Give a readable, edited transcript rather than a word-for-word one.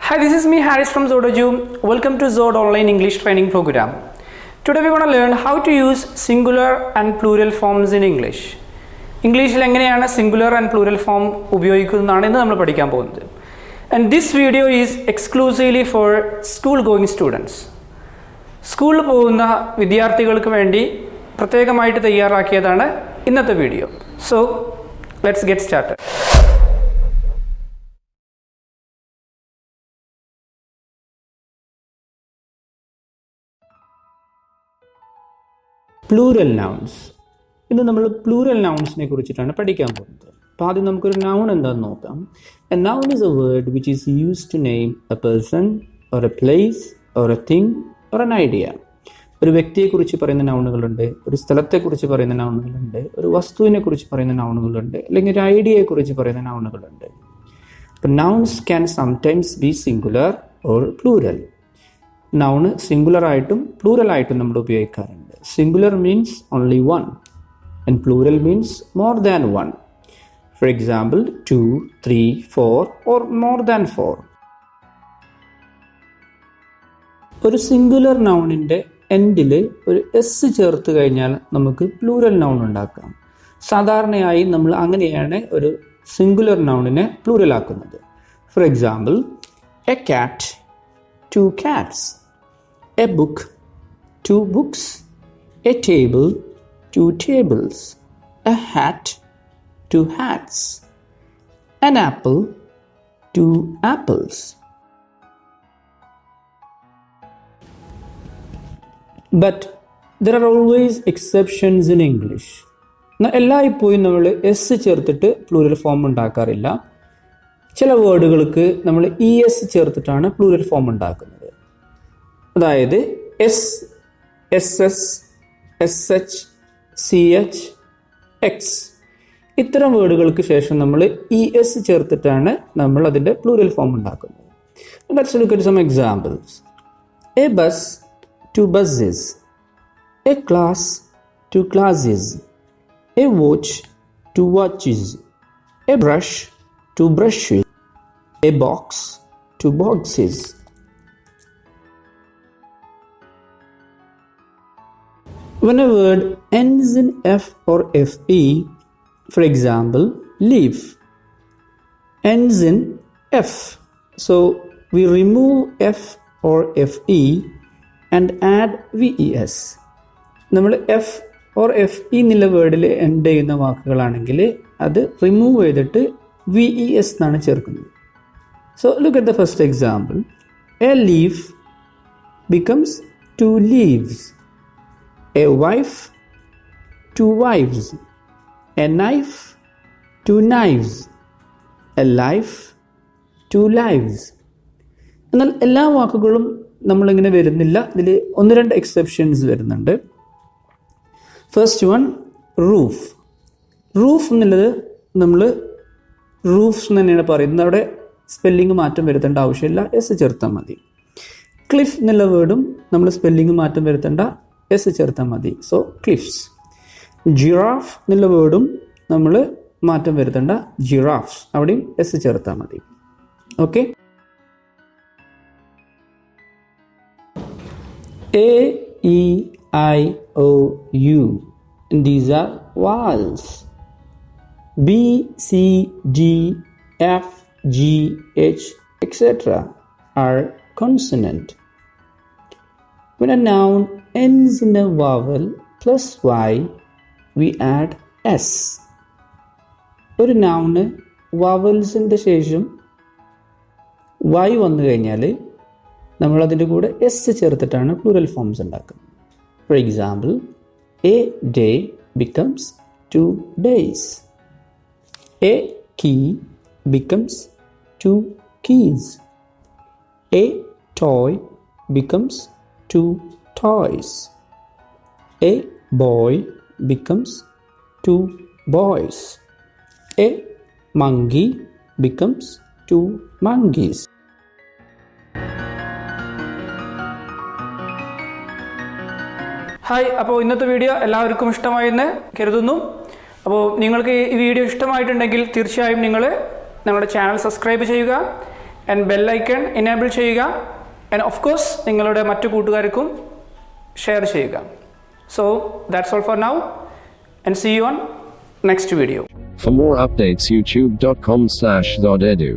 Hi, this is me Harris from ZodEDU. Welcome to Zod Online English Training Program. Today we want to learn how to use singular and plural forms in English. ഇംഗ്ലീഷിൽ എങ്ങനെയാണ് singular and plural form ഉപയോഗിക്കുന്നതാണ് എന്ന് നമ്മൾ പഠിക്കാൻ പോകുന്നത്. And this video is exclusively for school going students. സ്കൂളിൽ പോകുന്ന വിദ്യാർത്ഥികൾക്ക് വേണ്ടി പ്രത്യേകമായിട്ട് തയ്യാറാക്കിയതാണ് ഇന്നത്തെ video. So, let's get started. Plural nouns. ഇന്ന് നമ്മൾ പ്ലൂറൽ നൗൺസിനെ കുറിച്ചിട്ടാണ് പഠിക്കാൻ പോകുന്നത്. അപ്പോൾ ആദ്യം നമുക്കൊരു നൗൺ എന്താണെന്ന് നോക്കാം. A noun is a word which is use to name a person or a place or a thing or an idea. ഒരു വ്യക്തിയെക്കുറിച്ച് പറയുന്ന നൗണുകളുണ്ട്, ഒരു സ്ഥലത്തെക്കുറിച്ച് പറയുന്ന നൗണുകളുണ്ട്, ഒരു വസ്തുവിനെ കുറിച്ച് പറയുന്ന നൗണുകളുണ്ട്, അല്ലെങ്കിൽ ഒരു ഐഡിയയെക്കുറിച്ച് പറയുന്ന നൗണുകളുണ്ട്. അപ്പോൾ nouns can sometimes be singular or plural. Noun സിംഗുലറായിട്ടും പ്ലൂറലായിട്ടും നമ്മൾ ഉപയോഗിക്കാറുണ്ട്. Singular means only one and plural means more than one. For example, 2, 3, 4 or more than 4. ഒരു സിംഗുലർ നൗണിൻ്റെ എൻഡിൽ ഒരു എസ് ചേർത്ത് കഴിഞ്ഞാൽ നമുക്ക് പ്ലൂറൽ നൗൺ ഉണ്ടാക്കാം. സാധാരണയായി നമ്മൾ അങ്ങനെയാണ് ഒരു സിംഗുലർ നൗണിനെ പ്ലൂറൽ ആക്കുന്നത്. ഫോർ എക്സാമ്പിൾ, എ കാറ്റ്, 2 cats. A book, 2 books. A table, 2 tables. A hat, 2 hats. An apple, 2 apples. But there are always exceptions in English. എല്ലായ്പ്പോഴും നമ്മൾ എസ് ചേർത്തിട്ട് പ്ലൂറൽ ഫോം ഉണ്ടാക്കാറില്ല. ചില വേർഡുകൾക്ക് നമ്മൾ ഇ എസ് ചേർത്തിട്ടാണ് പ്ലൂറൽ ഫോം ഉണ്ടാക്കുന്നത്. അതായത് S, S S, S H, C H, X ഇത്തരം വേർഡുകൾക്ക് ശേഷം നമ്മൾ ഇ എസ് ചേർത്തിട്ടാണ് നമ്മൾ അതിൻ്റെ പ്ലൂറൽ ഫോം ഉണ്ടാക്കുന്നത്. Let's look at some examples. A bus, 2 buses. A class, 2 classes. A watch, 2 watches. A brush, 2 brushes. A box, 2 boxes. When a word ends in F or FE, for example, leaf ends in F. So we remove F or FE and add VES. നമ്മൾ F or FE എന്നുള്ള വേർഡിൽ end ചെയ്യുന്ന വാക്കുകളാണെങ്കിൽ അത് remove ചെയ്തിട്ട് VES എന്നാണ് ചേർക്കുന്നത്. So look at the first example. A leaf becomes 2 leaves. A wife, 2 wives. A knife, 2 knives. A life, 2 lives. എന്നാൽ എല്ലാ വാക്കുകളും നമ്മളിങ്ങനെ വരുന്നില്ല. ഇതിൽ 1-2 എക്സെപ്ഷൻസ് വരുന്നുണ്ട്. First one, roof. റൂഫ് എന്നുള്ളത് നമ്മൾ റൂഫ്സ് എന്ന് തന്നെയാണ് പറയുന്നത്. അവിടെ സ്പെല്ലിംഗ് മാറ്റം വരുത്തേണ്ട ആവശ്യമില്ല, എസ് ചേർത്താൽ മതി. ക്ലിഫ് എന്നുള്ള വേർഡും നമ്മൾ സ്പെല്ലിംഗ് മാറ്റം വരുത്തേണ്ട, എസ് ചേർത്താൽ മതി. So cliffs. ജിറാഫ് എന്നുള്ള വേർഡും നമ്മൾ മാറ്റം വരുത്തേണ്ട, ജിറാഫ്സ്, അവിടെയും എസ് ചേർത്താൽ മതി. Okay. A, E, I, O, U. These are vowels. B, C, D, F, G, H, etc. are consonant. When a noun ends in a vowel plus y, we add s. ഒരു noun വവൽസിൻ്റെ ശേഷം y വന്നു കഴിഞ്ഞാൽ നമ്മൾ അതിൻ്റെ കൂടെ S ചേർത്തിട്ടാണ് plural forms ഉണ്ടാക്കുന്നത്. For example, a day becomes 2 days. A key becomes 2 keys. A toy becomes 2 toys. A boy becomes 2 boys. A monkey becomes 2 monkeys. Hi, അപ്പോൾ ഇന്നത്തെ വീഡിയോ എല്ലാവർക്കും ഇഷ്ടമായെന്ന് കരുതുന്നു. അപ്പോൾ നിങ്ങൾക്ക് ഈ വീഡിയോ ഇഷ്ടമായിട്ടുണ്ടെങ്കിൽ തീർച്ചയായും നിങ്ങൾ ഞങ്ങളുടെ ചാനൽ സബ്സ്ക്രൈബ് ചെയ്യുക. ആൻഡ് ബെൽ ഐക്കൺ എനേബിൾ ചെയ്യുക. ആൻഡ് ഓഫ് കോഴ്സ് നിങ്ങളുടെ മറ്റു കൂട്ടുകാർക്കും ഷെയർ ചെയ്യുക. So that's all for now and see you on next video. For more updates, youtube.com/ZodEDU.